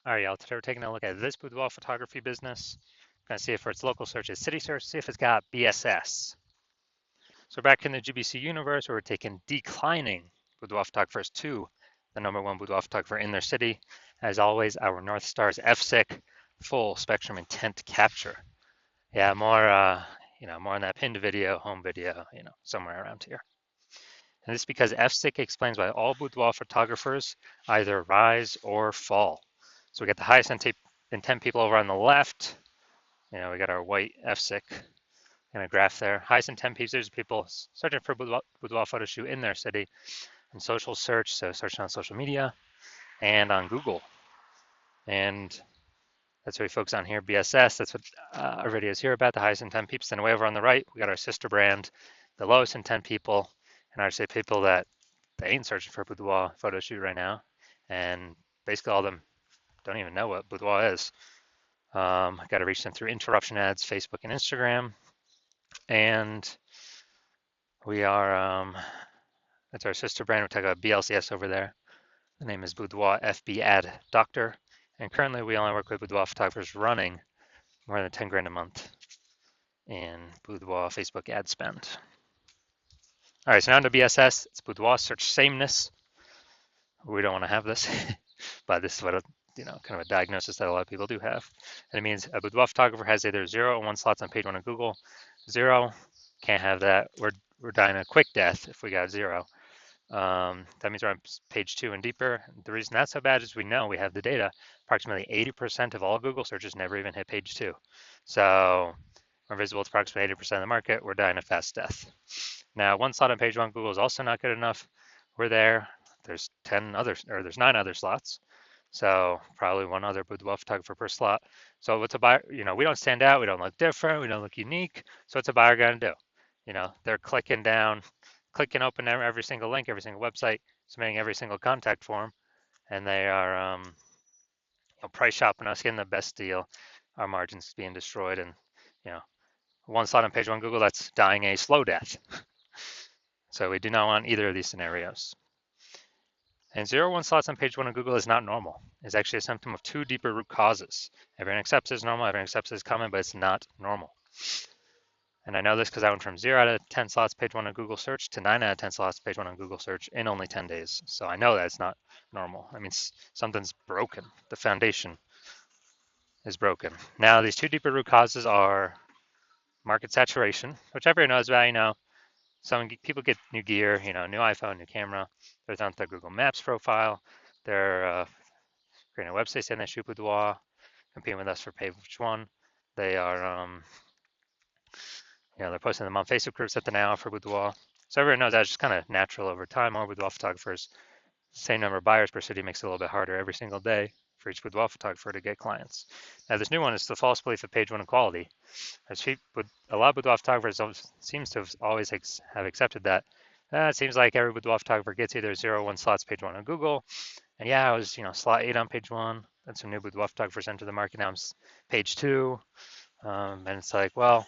All right, y'all, today we're taking a look at this boudoir photography business. We're gonna see if for its local search is city search, see if it's got BSS. So back in the GBC universe, where we're taking declining boudoir photographers to the #1 boudoir photographer in their city. As always, our North Star is FSIC, full spectrum intent capture. Yeah, more on that pinned video, home video, somewhere around here. And this is because FSIC explains why all boudoir photographers either rise or fall. So we got the highest intent people over on the left. We got our white FSIC in a graph there. Highest intent people searching for boudoir photo shoot in their city and social search, so searching on social media and on Google. And that's what we focus on here, BSS. That's what our video is here about, the highest intent people. Then way over on the right, we got our sister brand, the lowest intent people, and I would say people that they ain't searching for a boudoir photo shoot right now. And basically all of them don't even know what boudoir is. I got to reach them through interruption ads, Facebook and Instagram. And we are, that's our sister brand. We're talking about BLCS over there. The name is Boudoir FB Ad Doctor. And currently we only work with boudoir photographers running more than 10 grand a month in boudoir Facebook ad spend. All right, so now to BSS. It's boudoir search sameness. We don't want to have this, but this is what kind of a diagnosis that a lot of people do have. And it means a boudoir photographer has either 0 or 1 slots on page 1 of Google. 0, can't have that. We're dying a quick death if we got 0. That means we're on page 2 and deeper. The reason that's so bad is we know we have the data. Approximately 80% of all Google searches never even hit page 2. So we're visible to approximately 80% of the market. We're dying a fast death. Now, 1 slot on page 1 Google is also not good enough. We're there. There's 9 other slots. So probably 1 other boudoir photographer per slot. So what's a buyer? We don't stand out. We don't look different. We don't look unique. So what's a buyer going to do? They're clicking open every single link, every single website, submitting every single contact form, and they are price shopping us, getting the best deal. Our margins being destroyed, and 1 slot on page 1 Google, that's dying a slow death. So we do not want either of these scenarios. And 0 1 slots on page 1 of Google is not normal. It's actually a symptom of 2 deeper root causes. Everyone accepts it's normal, everyone accepts it's common, but it's not normal. And I know this because I went from 0 out of 10 slots page 1 on Google search to 9 out of 10 slots page 1 on Google search in only 10 days. So I know that it's not normal. I mean, something's broken. The foundation is broken. Now, these 2 deeper root causes are market saturation, which everyone knows about. Some people get new gear, new iPhone, new camera. They're on their Google Maps profile. They're creating a website saying they shoot boudoir, competing with us for page 1. They are, they're posting them on Facebook groups that they now offer boudoir. So everyone knows that's just kind of natural over time. More boudoir photographers, same number of buyers per city makes it a little bit harder every single day for each boudoir photographer to get clients. Now, this new one is the false belief of page 1 equality. A lot of boudoir photographers seems to have always have accepted that. It seems like every boudoir photographer gets either 0 or 1 slots page 1 on Google. And yeah, I was slot 8 on page 1. Then some new boudoir photographers enter the market. Now I'm page 2. And it's like, well,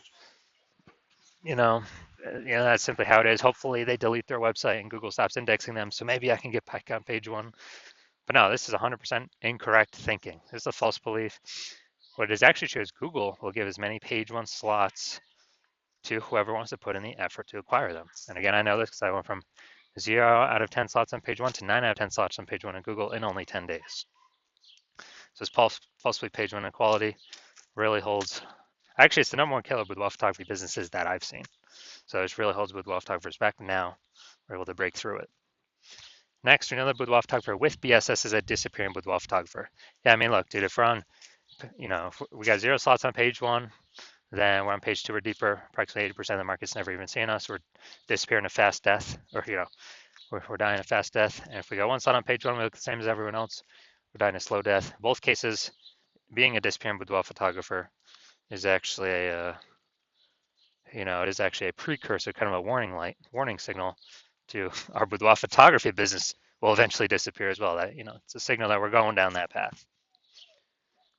that's simply how it is. Hopefully they delete their website and Google stops indexing them, so maybe I can get back on page 1. But no, this is 100% incorrect thinking. This is a false belief. What it is actually true is Google will give as many page 1 slots to whoever wants to put in the effort to acquire them. And again, I know this because I went from 0 out of 10 slots on page 1 to 9 out of 10 slots on page 1 on Google in only 10 days. So this falsely page 1 equality really holds. Actually, it's the #1 killer boudoir photography businesses that I've seen. So it really holds boudoir photographers back. Now we're able to break through it. Next, another boudoir photographer with BSS is a disappearing boudoir photographer. Yeah, I mean, look, dude, if we're on, if we got 0 slots on page 1, then we're on page 2 or deeper. Approximately 80% of the market's never even seen us. We're disappearing a fast death, or we're dying a fast death. And if we got 1 slot on page 1, we look the same as everyone else. We're dying a slow death. Both cases, being a disappearing boudoir photographer is actually it is actually a precursor, kind of a warning signal to our boudoir photography business will eventually disappear as well. That it's a signal that we're going down that path.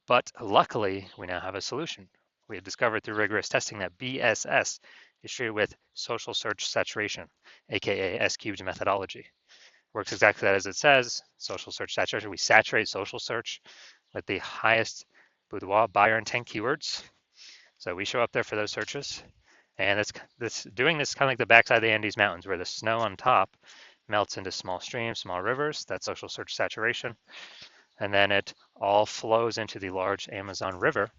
But luckily, we now have a solution. We have discovered through rigorous testing that BSS is treated with social search saturation, aka S-cubed methodology. Works exactly that as it says, social search saturation. We saturate social search with the highest boudoir buyer intent keywords. So we show up there for those searches. And doing this kind of like the backside of the Andes Mountains, where the snow on top melts into small streams, small rivers. That's social search saturation. And then it all flows into the large Amazon River.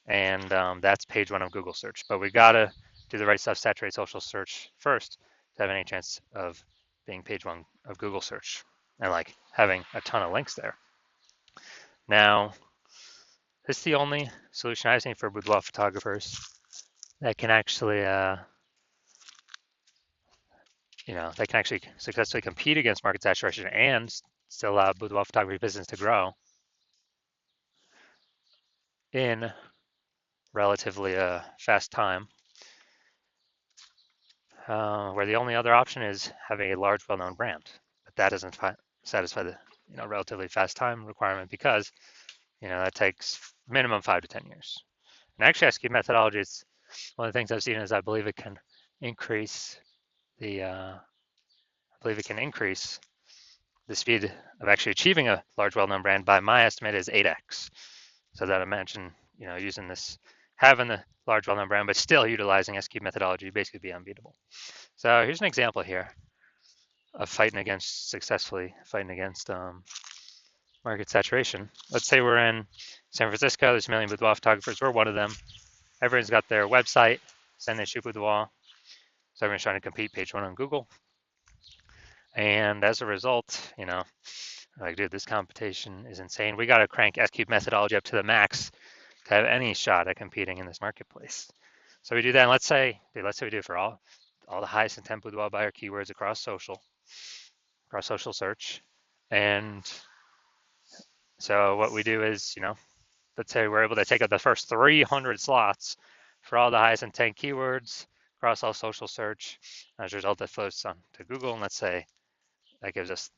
And that's page one of Google search. But we got to do the right stuff, saturate social search first to have any chance of being page one of Google search and like having a ton of links there. Now, this is the only solution I've seen for boudoir photographers that can actually, that can actually successfully compete against market saturation and still allow boudoir photography business to grow in relatively fast time. Where the only other option is having a large, well-known brand, but that doesn't satisfy the relatively fast time requirement because that takes minimum 5 to 10 years. And actually, SQ methodology is one of the things I've seen is I believe it can increase the speed of actually achieving a large, well-known brand by my estimate is 8x. So that imagine using this, having the large, well-known brand, but still utilizing SQ methodology, basically be unbeatable. So here's an example here of successfully fighting against market saturation. Let's say we're in San Francisco, there's a million boudoir photographers, we're one of them. Everyone's got their website, saying they shoot boudoir. So everyone's trying to compete page one on Google. And as a result, like, dude, this competition is insane. We got to crank SQ methodology up to the max to have any shot at competing in this marketplace. So we do that, and let's say we do it for all the highest intent boudoir buyer keywords across social search. And so what we do is, let's say we're able to take up the first 300 slots for all the highest intent keywords across all social search. As a result, that flows on to Google, and let's say that gives us,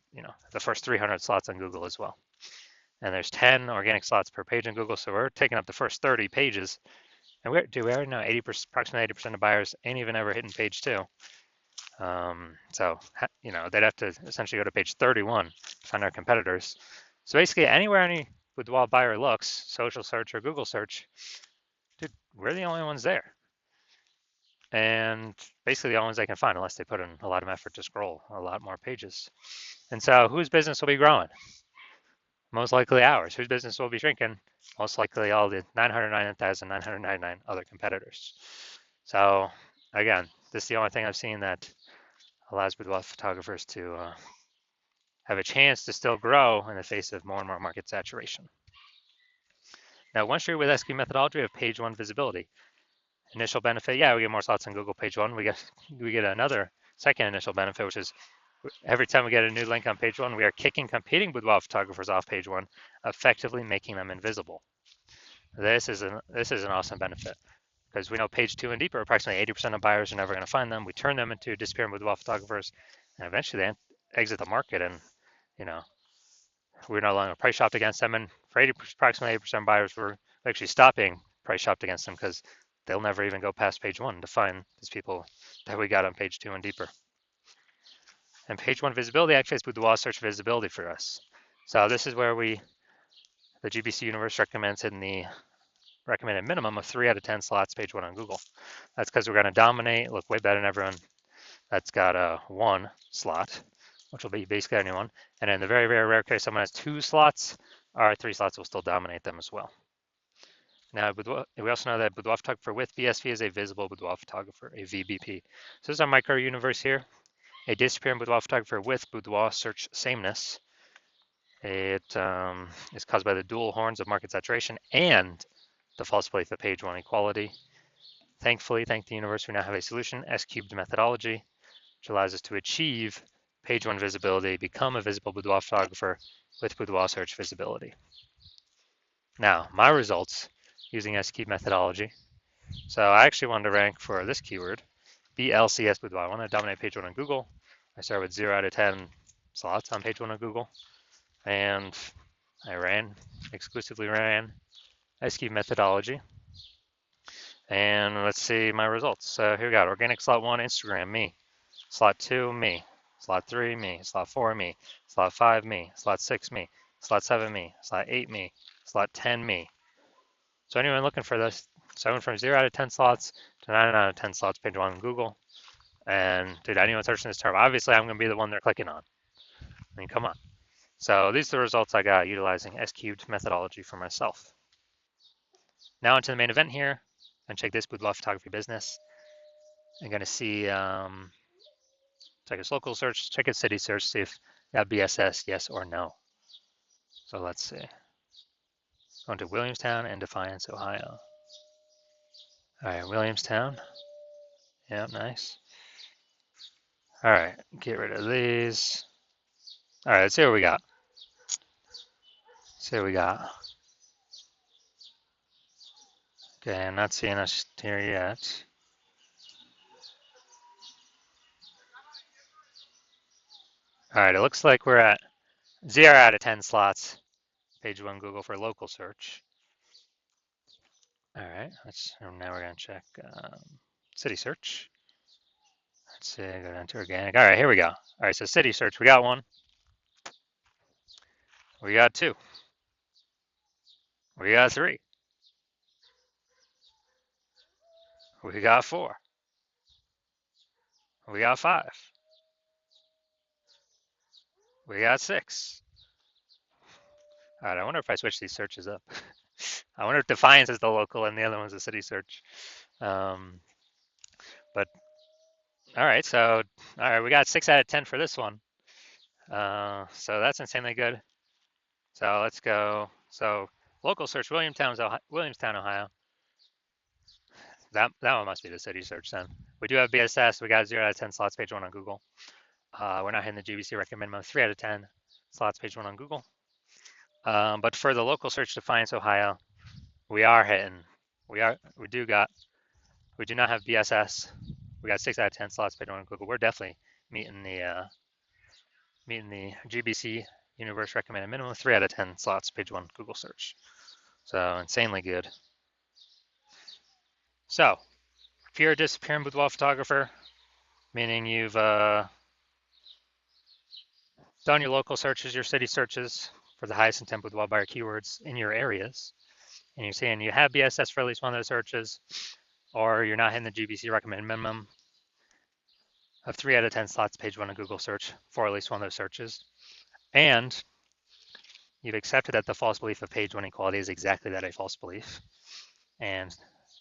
the first 300 slots on Google as well. And there's 10 organic slots per page on Google, so we're taking up the first 30 pages. And we already know approximately 80% of buyers ain't even ever hitting page 2. So they'd have to essentially go to page 31 to find our competitors. So basically, anywhere any boudoir buyer looks, social search or Google search, dude, we're the only ones there. And basically the only ones they can find, unless they put in a lot of effort to scroll a lot more pages. And so whose business will be growing? Most likely ours. Whose business will be shrinking? Most likely all the 999,999 other competitors. So again, this is the only thing I've seen that allows boudoir photographers to have a chance to still grow in the face of more and more market saturation. Now, once you're with SQ methodology, we have page one visibility. Initial benefit, yeah, we get more slots on Google page one. We get another second initial benefit, which is every time we get a new link on page one, we are kicking competing boudoir photographers off page one, effectively making them invisible. This is an awesome benefit because we know page two and deeper, approximately 80% of buyers are never going to find them. We turn them into disappearing boudoir photographers, and eventually they exit the market, and we're no longer price shopped against them. And for approximately 80% of buyers, we're actually stopping price shopped against them because they'll never even go past page one to find these people that we got on page two and deeper. And page one visibility actually is boudoir search visibility for us. So this is where the GBC universe recommends hitting the recommended minimum of 3 out of 10 slots page one on Google. That's because we're going to dominate, look way better than everyone that's got a 1 slot, which will be basically anyone. And in the very, very rare case someone has 2 slots, our 3 slots will still dominate them as well. Now, we also know that boudoir photographer with BSV is a visible boudoir photographer, a VBP. So this is our micro universe here. A disappearing boudoir photographer with boudoir search sameness. It is caused by the dual horns of market saturation and the false belief of page one equality. Thankfully, thank the universe, we now have a solution, S-cubed methodology, which allows us to achieve page one visibility, become a visible boudoir photographer with boudoir search visibility. Now, my results using S-cubed methodology. So I actually wanted to rank for this keyword, BLCS boudoir. I want to dominate page one on Google. I started with 0 out of 10 slots on page one on Google. And I exclusively ran SQ methodology. And let's see my results. So here we got organic slot 1, Instagram, me. Slot 2, me. Slot 3, me. Slot 4, me. Slot 5, me. Slot 6, me. slot 7 me, slot 8 me, slot 10 me. So anyone looking for this, so I went from 0 out of 10 slots to 9 out of 10 slots, page 1 on Google. And did anyone searching this term? Obviously, I'm going to be the one they're clicking on. I mean, come on. So these are the results I got utilizing S-cubed methodology for myself. Now into the main event here. And check this boudoir photography business. I'm going to see, check its local search, check its city search, see if you have BSS, yes or no. So let's see. Going to Williamstown and Defiance, Ohio. All right, Williamstown. Yeah, nice. All right, get rid of these. All right, let's see what we got. See what we got. Okay, I'm not seeing us here yet. All right, it looks like we're at 0 out of 10 slots. Page 1 Google for local search. All right, now we're gonna check city search. Let's see, go down to organic. All right, here we go. All right, so city search, we got 1. We got 2. We got 3. We got 4. We got 5. We got 6. All right, I wonder if I switch these searches up. I wonder if Defiance is the local and the other one's the city search. But all right, so all right, we got 6 out of 10 for this one. So that's insanely good. So let's go. So local search, Williamstown, Ohio. That one must be the city search then. We do have BSS. We got 0 out of 10 slots, page 1 on Google. We're not hitting the GBC recommend minimum 3 out of 10 slots, page 1 on Google. But for the local search, Defiance, Ohio, we are hitting. We do not have BSS. We got 6 out of 10 slots, page 1 on Google. We're definitely meeting the GBC universe recommended minimum 3 out of 10 slots, page 1 Google search. So insanely good. So if you're a disappearing boudoir photographer, meaning you've done your local searches, your city searches for the highest intent boudoir buyer keywords in your areas, and you're saying you have BSS for at least one of those searches, or you're not hitting the GBC recommended minimum of 3 out of 10 slots, page 1 of Google search for at least one of those searches, and you've accepted that the false belief of page 1 equality is exactly that, a false belief, and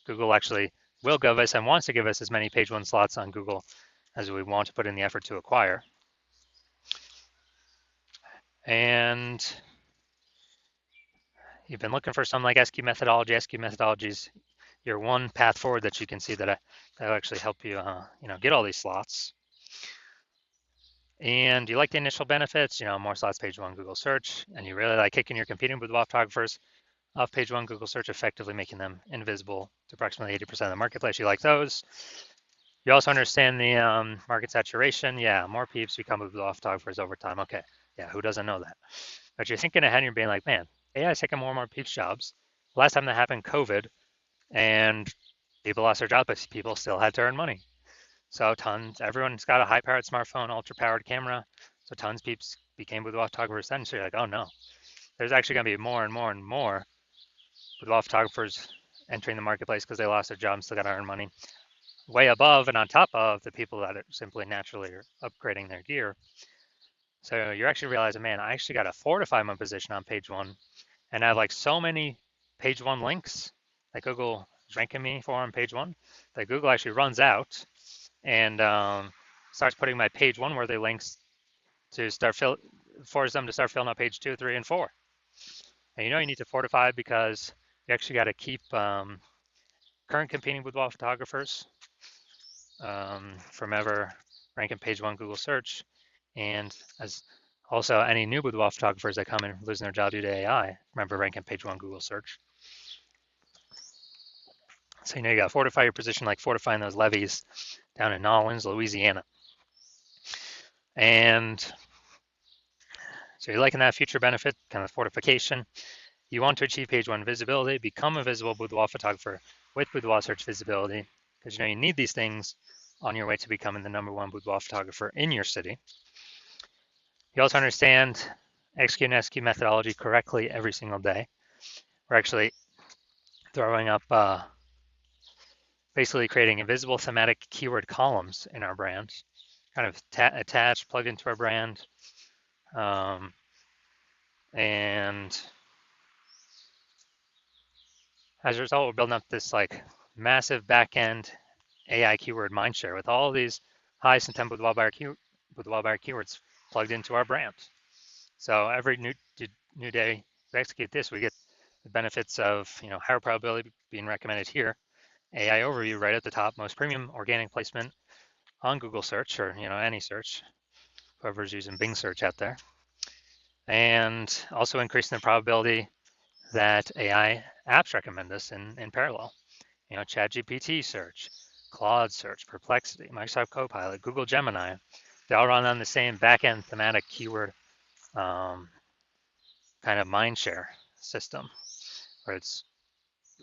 Google actually will give us and wants to give us as many page 1 slots on Google as we want to put in the effort to acquire. And you've been looking for some like SQ methodology. SQ methodologies, your one path forward that you can see that'll actually help you, get all these slots. And you like the initial benefits, more slots, page 1 Google search, and you really like kicking your competing boudoir photographers off page 1 Google search, effectively making them invisible to approximately 80% of the marketplace. You like those. You also understand the market saturation. Yeah, more peeps become boudoir photographers over time. Okay, yeah, who doesn't know that? But you're thinking ahead and you're being like, man, AI is taking more and more peeps jobs. Last time that happened, COVID, and people lost their jobs, but people still had to earn money. So everyone's got a high-powered smartphone, ultra-powered camera. So tons of peeps became boudoir photographers then. So you're like, oh no, there's actually going to be more and more and more boudoir photographers entering the marketplace because they lost their job and still got to earn money. Way above and on top of the people that are simply naturally are upgrading their gear. So you're actually realizing, man, I actually got to fortify my position on page 1, and I have like so many page 1 links that Google is ranking me for on page 1 that Google actually runs out and starts putting my page 1 worthy links to force them to start filling out page 2, 3, and 4. And you need to fortify because you actually got to keep current competing boudoir photographers from ever ranking page 1 Google search, and as also any new boudoir photographers that come in losing their job due to AI, remember ranking page 1 Google search. So you got to fortify your position, like fortifying those levees down in Nolens, Louisiana. And so you're liking that future benefit, kind of fortification. You want to achieve page 1 visibility, become a visible boudoir photographer with boudoir search visibility, because you need these things on your way to becoming the #1 boudoir photographer in your city. You also understand execute an SQ methodology correctly every single day. We're actually throwing up, basically creating invisible thematic keyword columns in our brand, kind of attached, plugged into our brand. And as a result, we're building up this like massive backend AI keyword mindshare with all these high intent Boudoir keywords plugged into our brand. So every new day we execute this, we get the benefits of higher probability being recommended here, AI overview right at the top, most premium organic placement on Google search or any search, whoever's using Bing search out there, and also increasing the probability that AI apps recommend us in parallel. ChatGPT search, Claude search, Perplexity, Microsoft Copilot, Google Gemini, they all run on the same backend thematic keyword kind of mindshare system, where it's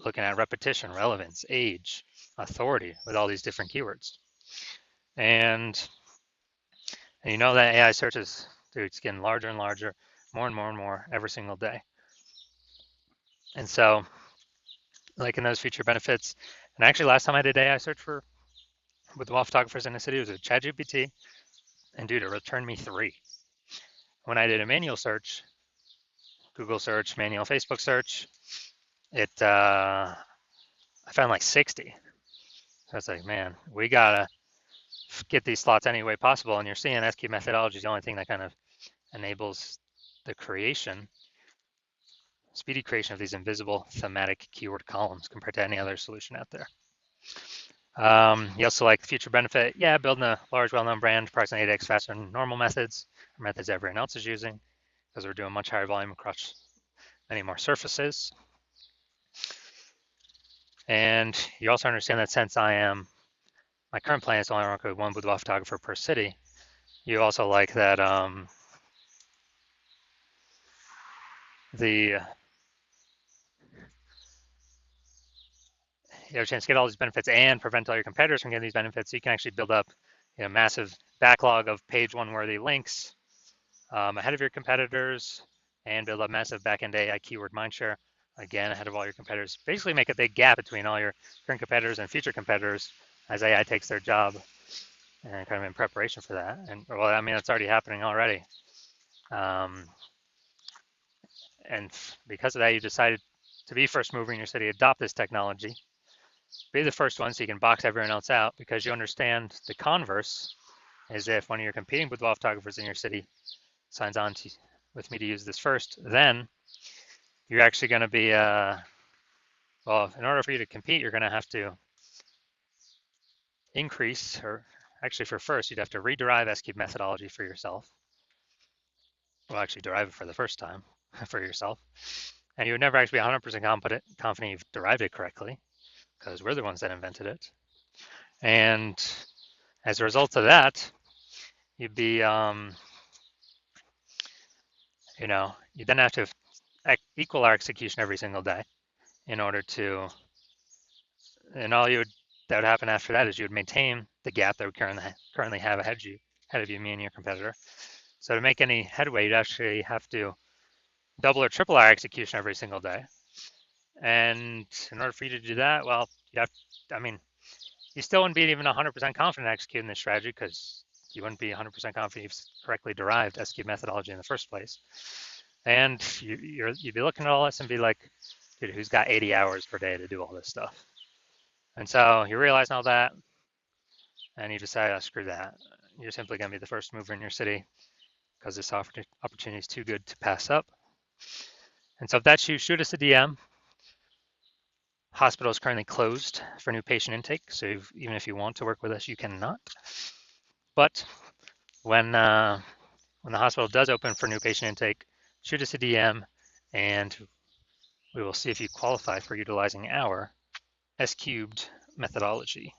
looking at repetition, relevance, age, authority with all these different keywords. And that AI search is, dude, it's getting larger and larger, more and more and more every single day. And so, like in those feature benefits, and actually last time I did AI search with wall photographers in the city, it was with ChatGPT, and dude, it returned me 3. When I did a manual search, Google search, manual Facebook search, I found like 60. So it's like, man, we gotta get these slots any way possible. And you're seeing SQ methodology is the only thing that kind of enables the speedy creation of these invisible thematic keyword columns compared to any other solution out there. You also like the future benefit, building a large, well-known brand, approximately 8x faster than normal methods, or methods everyone else is using, because we're doing much higher volume across many more surfaces. And you also understand that since my current plan is to only work with one boudoir photographer per city, you also like that you have a chance to get all these benefits and prevent all your competitors from getting these benefits. So you can actually build up a massive backlog of page one worthy links ahead of your competitors, and build up massive backend AI keyword mindshare, again, ahead of all your competitors. Basically make a big gap between all your current competitors and future competitors as AI takes their job, and kind of in preparation for that. And well, I mean, it's already happening already. And because of that, you decided to be first mover in your city, adopt this technology, be the first one so you can box everyone else out, because you understand the converse is if one of your competing boudoir photographers in your city signs on with me to use this first, then you're actually going to be, well, in order for you to compete, you're going to have to increase, or actually for first, you'd have to rederive SQ methodology for yourself. Well, actually derive it for the first time for yourself. And you would never actually be 100% confident you've derived it correctly, because we're the ones that invented it. And as a result of that, you'd be, you then have to equal our execution every single day in order to, and that would happen after that is you would maintain the gap that we currently have ahead of you, me and your competitor. So to make any headway, you'd actually have to double or triple our execution every single day. And in order for you to do that, well, you still wouldn't be even 100% confident executing this strategy, because you wouldn't be 100% confident you've correctly derived SQ methodology in the first place. And you'd be looking at all this and be like, dude, who's got 80 hours per day to do all this stuff? And so you realize all that, and you decide, oh, screw that. You're simply going to be the first mover in your city, because this opportunity is too good to pass up. And so if that's you, shoot us a DM. Hospital is currently closed for new patient intake, so even if you want to work with us, you cannot. But when the hospital does open for new patient intake, shoot us a DM, and we will see if you qualify for utilizing our S-cubed methodology.